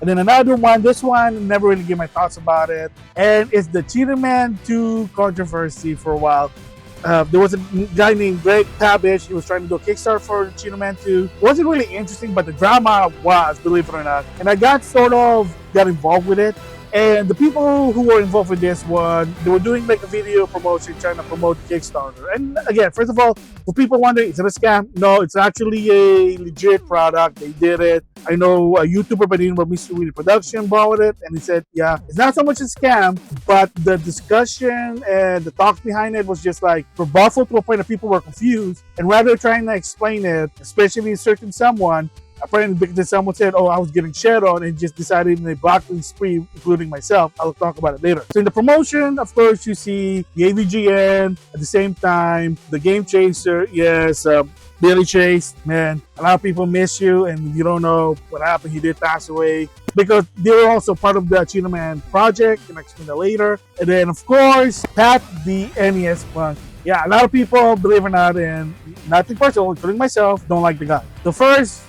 And then another one, this one, never really gave my thoughts about it. And it's the Cheetah Man 2 controversy for a while. There was a guy named Greg Pabbage. He was trying to do a Kickstarter for Cheetah Man 2. It wasn't really interesting, but the drama was, believe it or not. And I got involved with it. And the people who were involved with this one, they were doing like a video promotion, trying to promote Kickstarter. And again, first of all, for people wondering, is it a scam? No, it's actually a legit product. They did it. I know a YouTuber by the name of Mr. Weedy Production bought it, and he said, yeah, it's not so much a scam, but the discussion and the talk behind it was just like rebuffed to a point that people were confused. And rather trying to explain it, especially searching someone, apparently because someone said, oh, I was getting shared on, and just decided in a blocking spree, including myself. I'll talk about it later. So in the promotion, of course, you see the AVGN at the same time, the Game Chaser, yes, Billy Chase, man, a lot of people miss you, and you don't know what happened. He did pass away because they were also part of the Cheetah Man project, and I'll explain that later. And then, of course, Pat the NES Punk. Yeah, a lot of people, believe it or not, and nothing personal, including myself, don't like the guy. So first,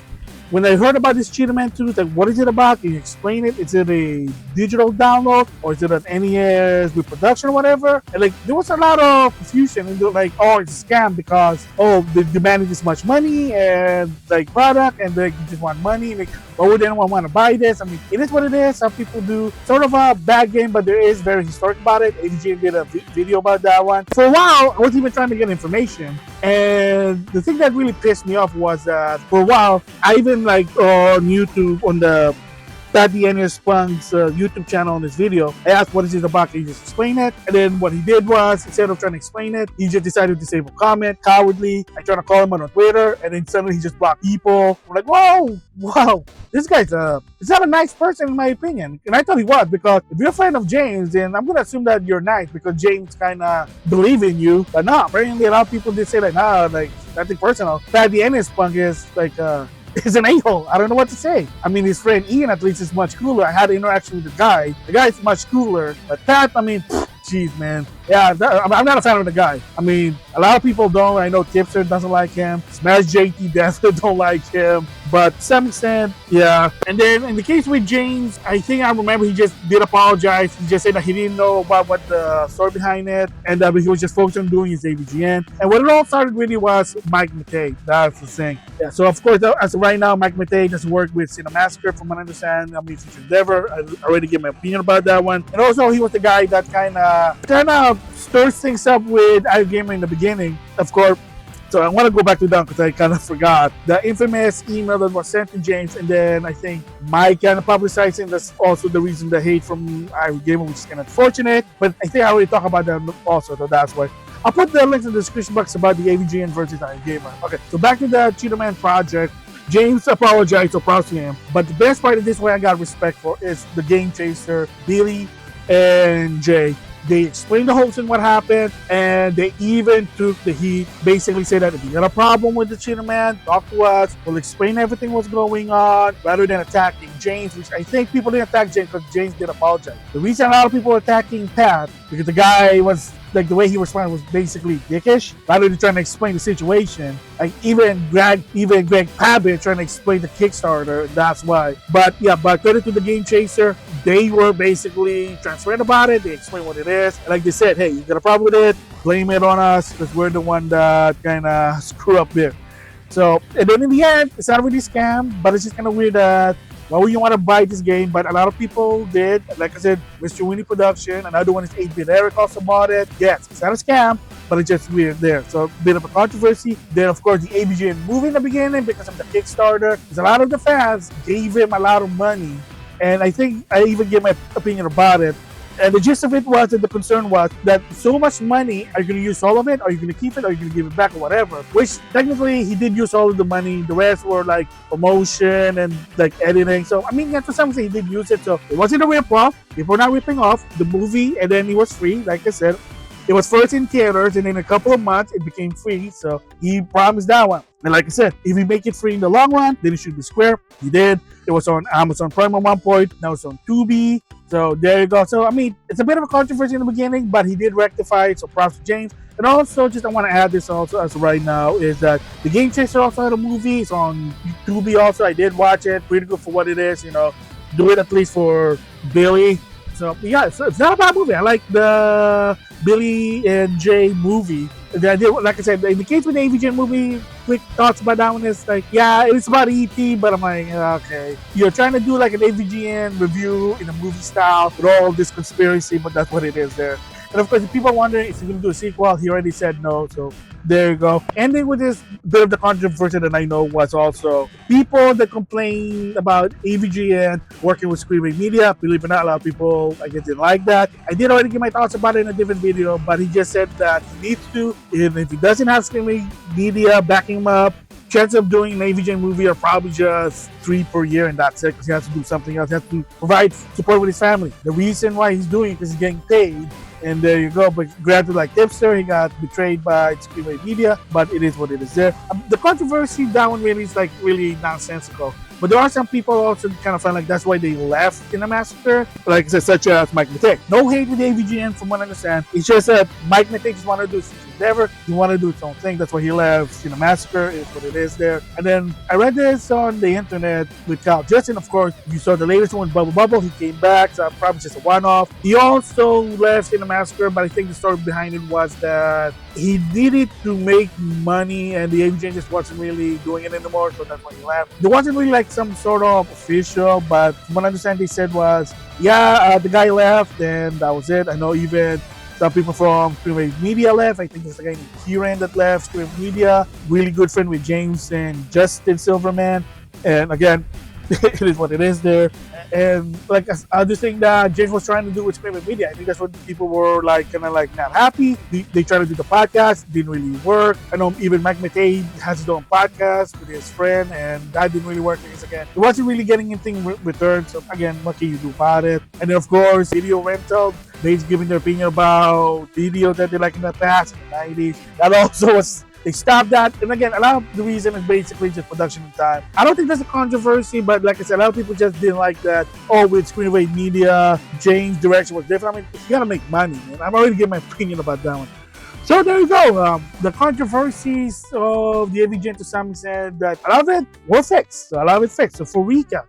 when I heard about this Cheetah Man 2, like, what is it about? Can you explain it? Is it a digital download, or is it an NES reproduction or whatever? And like, there was a lot of confusion, and they're like, oh, it's a scam because, oh, they demanded this much money and like product, and they just want money. Like, why would anyone want to buy this? I mean, it is what it is. Some people do sort of a bad game, but there is very historic about it. ADJ did a video about that one. For a while, I was even trying to get information. And the thing that really pissed me off was that for a while, I even like on YouTube, on the Daddy NES Punk's YouTube channel on this video, I asked what is it about, can you just explain it? And then what he did was, instead of trying to explain it, he just decided to disable comment, cowardly. I tried to call him on Twitter, and then suddenly he just blocked people. I'm like, whoa, this guy's he's not a nice person in my opinion. And I thought he was, because if you're a friend of James, then I'm gonna assume that you're nice because James kinda believe in you. But no, apparently a lot of people did say like, nah, like nothing personal. Daddy NES Punk is like is an a-hole. I don't know what to say. I mean, his friend Ian at least is much cooler. I had an interaction with the guy. The guy is much cooler. But that, I mean, jeez, man. Yeah, I'm not a fan of the guy. I mean, a lot of people don't. I know Tipster doesn't like him. Smash JT definitely don't like him. But to some extent, yeah. And then in the case with James, I think I remember he just did apologize. He just said that he didn't know about what the story behind it, and he was just focused on doing his AVGN. And what it all started really was Mike Matei. That's the thing. Yeah. So of course, as of right now, Mike Matei doesn't work with Cinemassacre, from what I understand. I mean, Future Endeavor. I already gave my opinion about that one. And also, he was the guy that kind of stirs things up with iGamer in the beginning, of course. So I want to go back to that because I kind of forgot. The infamous email that was sent to James, and then I think Mike kind of publicizing, that's also the reason the hate from iGamer, which is kind of unfortunate. But I think I already talked about that also, so that's why. I'll put the links in the description box about the AVGN versus iGamer. Okay, so back to the Cheetah Man project. James apologized, so proud to him. But the best part of this, way I got respect for, is the Game Chaser, Billy and Jay. They explained the whole thing, what happened, and they even took the heat. Basically said that if you got a problem with the Cheetah Man, talk to us. We'll explain everything what's going on, rather than attacking James, which I think people didn't attack James because James did apologize. The reason a lot of people were attacking Pat, because the guy was, like, the way he responded was basically dickish, rather than trying to explain the situation. Like, even Greg Pabbage trying to explain the Kickstarter, that's why. But yeah, but credit to the Game Chaser, they were basically transparent about it. They explained what it is. And like they said, hey, you got a problem with it, blame it on us, because we're the one that kind of screw up there. So, and then in the end, it's not really a scam, but it's just kind of weird that why would you want to buy this game? But a lot of people did. Like I said, Mr. Winnie Production. Another one is 8-Bit Eric also bought it. Yes, it's not a scam, but it's just weird there. So a bit of a controversy. Then, of course, the AVGN movie in the beginning because of the Kickstarter. Because a lot of the fans gave him a lot of money. And I think I even gave my opinion about it. And the gist of it was that the concern was that so much money, are you going to use all of it? Are you going to keep it? Are you going to give it back or whatever? Which technically he did use all of the money. The rest were like promotion and like editing. So I mean, yeah, to some extent he did use it. So it wasn't a rip-off. People were not ripping off the movie, and then it was free. Like I said, it was first in theaters, and in a couple of months it became free. So he promised that one. And like I said, if he make it free in the long run, then it should be square. He did. It was on Amazon Prime at one point. Now it's on Tubi. So there you go. So I mean, it's a bit of a controversy in the beginning, but he did rectify it. So props to James. And also, just I want to add this also as of right now, is that the Game Chaser also had a movie. It's on Tubi also. I did watch it. Pretty good for what it is, you know. do it at least for Billy. So yeah, it's not a bad movie. I like the Billy and Jay movie. The idea, like I said, in the case with the AVGN movie, quick thoughts about that one is like, yeah, it's about ET, but I'm like, okay, you're trying to do like an AVGN review in a movie style with all this conspiracy, but that's what it is there. And of course, if people are wondering if he's going to do a sequel, he already said no. So there you go. Ending with this bit of the controversy that I know was also people that complain about AVGN working with Screaming Media. Believe it or not, a lot of people, I guess, didn't like that. I did already give my thoughts about it in a different video, but he just said that he needs to. If he doesn't have Screaming Media backing him up, chances of doing an AVGN movie are probably just 3 per year, and that's it, because he has to do something else. He has to provide support with his family. The reason why he's doing it is because he's getting paid. And there you go. But granted, like Tipster, he got betrayed by Screenway Media, but it is what it is there. The controversy, that one really is like really nonsensical. But there are some people also kind of find like that's why they left in a massacre, like I said, such as Mike Matei. No hate with AVGN from what I understand. It's just that Mike Matei just wanted to do his endeavor. He wanted to do his own thing. That's why he left in a massacre. Is what it is there. And then I read this on the internet with Cal Justin. Of course, you saw the latest one, Bubble Bubble. He came back, so probably just a one-off. He also left in a massacre, but I think the story behind it was that he needed to make money, and the AVGN just wasn't really doing it anymore, so that's why he left. There wasn't really like some sort of official, but from what I understand, they said was, yeah, the guy left, and that was it. I know even some people from Screenway Media left. I think there's a guy named Kieran that left Screenway Media. Really good friend with James and Justin Silverman. And again, it is what it is there. And like other thing that James was trying to do with Screaming Media, I think that's what people were like kind of like not happy. They tried to do the podcast, didn't really work. I know even Mike Matei has his own podcast with his friend, and that didn't really work because again, it wasn't really getting anything returned. So again, what can you do about it? And then of course, video rental. They're giving their opinion about video that they like in the past, in the 90s. That also was. They stopped that. And again, a lot of the reason is basically just production time. I don't think that's a controversy, but like I said, a lot of people just didn't like that. Oh, with Screenway Media, James' direction was different. I mean, you gotta make money, man. I'm already giving my opinion about that one. So there you go. The controversies of the AVGN to some extent, that a lot of it were fixed. So a lot of it fixed. So for recap,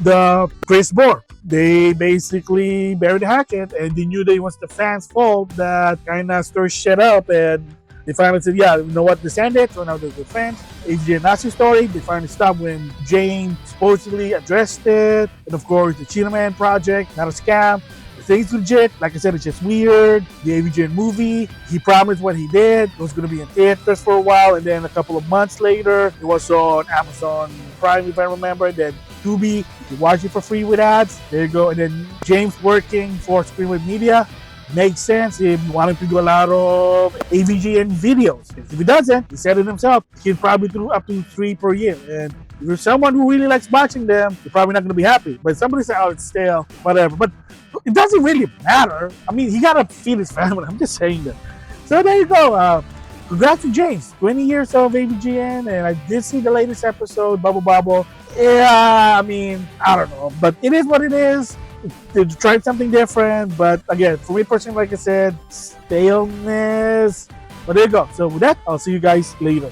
the Chris Moore, they basically buried the hatchet, and they knew that it was the fans' fault that kind of stirred shit up, and they finally said, yeah, you know what, this ended, so now they're good friends. AVGN Nazi story, they finally stopped when Jane supposedly addressed it. And of course, the Cheetah Man project, not a scam. The thing's legit. Like I said, it's just weird. The AVGN movie, he promised what he did. It was going to be in theaters for a while, and then a couple of months later, it was on Amazon Prime, if I remember. Then Tubi, you watch it for free with ads. There you go. And then James working for Screenway Media. Makes sense if you want him to do a lot of AVGN videos. If he doesn't, he said it himself, he can probably do up to 3 per year. And if you're someone who really likes watching them, you're probably not going to be happy. But somebody say, oh, it's stale, whatever. But it doesn't really matter. I mean, he got to feed his family. I'm just saying that. So there you go. Congrats to James. 20 years of AVGN. And I did see the latest episode, Bubble Bubble. Yeah, I mean, I don't know. But it is what it is. They tried something different, but again, for me personally, like I said, staleness. But there you go. So with that, I'll see you guys later.